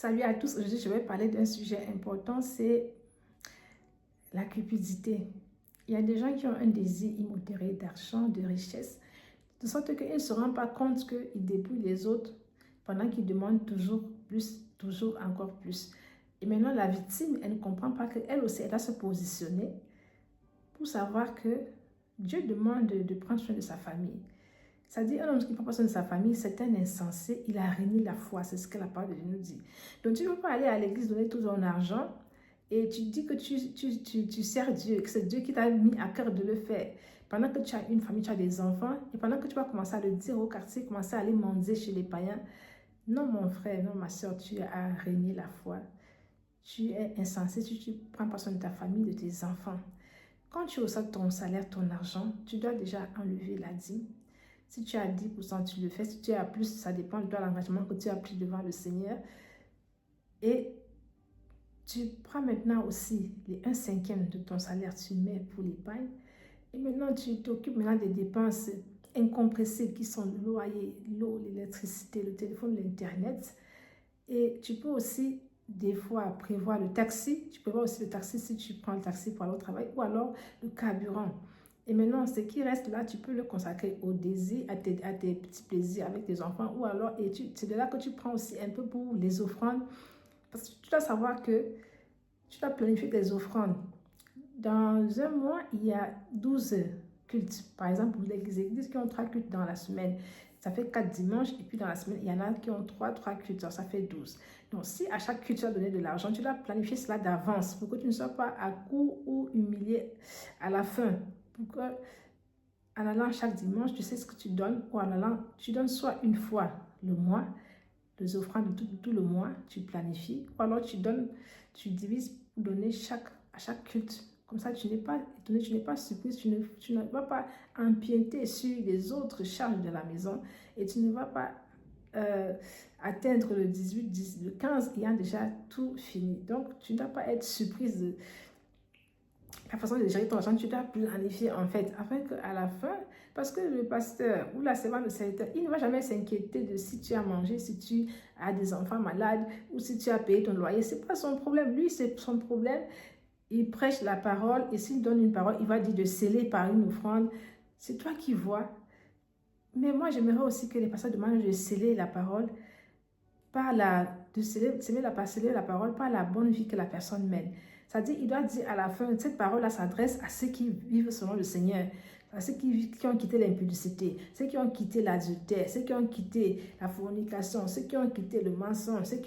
Salut à tous, aujourd'hui je vais parler d'un sujet important, c'est la cupidité. Il y a des gens qui ont un désir immodéré d'argent, de richesse, de sorte qu'ils ne se rendent pas compte qu'ils dépouillent les autres pendant qu'ils demandent toujours plus, toujours encore plus. Et maintenant la victime, elle ne comprend pas qu'elle aussi, elle doit se positionner pour savoir que Dieu demande de prendre soin de sa famille. C'est-à-dire, un homme qui ne prend pas soin de sa famille, c'est un insensé, il a renié la foi, c'est ce que la parole de Dieu nous dit. Donc, tu ne peux pas aller à l'église donner tout ton argent et tu dis que tu sers Dieu, que c'est Dieu qui t'a mis à cœur de le faire. Pendant que tu as une famille, tu as des enfants, et pendant que tu vas commencer à le dire au quartier, commencer à aller mendier chez les païens, non mon frère, non ma soeur, tu as renié la foi. Tu es insensé, tu ne prends pas soin de ta famille, de tes enfants. Quand tu reçois ton salaire, ton argent, tu dois déjà enlever la dîme. Si tu as 10%, tu le fais. Si tu as plus, ça dépend de toi, l'engagement que tu as pris devant le Seigneur. Et tu prends maintenant aussi les 1/5 de ton salaire, tu mets pour l'épargne. Et maintenant, tu t'occupes maintenant des dépenses incompressibles qui sont le loyer, l'eau, l'électricité, le téléphone, l'Internet. Et tu peux aussi, des fois, prévoir le taxi. Tu prévois aussi le taxi si tu prends le taxi pour aller au travail ou alors le carburant. Et maintenant, ce qui reste là, tu peux le consacrer au désir, à tes petits plaisirs avec tes enfants ou alors, et c'est de là que tu prends aussi un peu pour les offrandes. Parce que tu dois savoir que tu dois planifier tes offrandes. Dans un mois, il y a 12 cultes. Par exemple, pour les églises qui ont 3 cultes dans la semaine, ça fait 4 dimanches. Et puis dans la semaine, il y en a qui ont 3 cultes. Ça fait 12. Donc, si à chaque culte, tu as donné de l'argent, tu dois planifier cela d'avance pour que tu ne sois pas à court ou humilié à la fin. Pour que, en allant chaque dimanche, tu sais ce que tu donnes. Ou en allant, tu donnes soit une fois le mois, les offrandes de tout le mois, tu planifies. Ou alors tu donnes, tu divises pour donner à chaque culte. Comme ça, tu n'es pas étonné, tu n'es pas surprise, tu ne vas pas empiéter sur les autres charges de la maison et tu ne vas pas atteindre le 18, le 15 ayant déjà tout fini. Donc, tu ne dois pas être surprise de la façon de gérer ton argent, tu dois planifier en fait, afin qu'à la fin, parce que le pasteur ou la servante, le serviteur, il ne va jamais s'inquiéter de si tu as mangé, si tu as des enfants malades ou si tu as payé ton loyer. Ce n'est pas son problème. Lui, c'est son problème. Il prêche la parole et s'il donne une parole, il va dire de sceller par une offrande. C'est toi qui vois. Mais moi, j'aimerais aussi que les pasteurs demandent de sceller la parole sceller la parole par la bonne vie que la personne mène. C'est-à-dire, il doit dire à la fin, cette parole-là s'adresse à ceux qui vivent selon le Seigneur, à ceux qui ont quitté l'impudicité, ceux qui ont quitté l'adultère, ceux qui ont quitté la fornication, ceux qui ont quitté le mensonge, ceux qui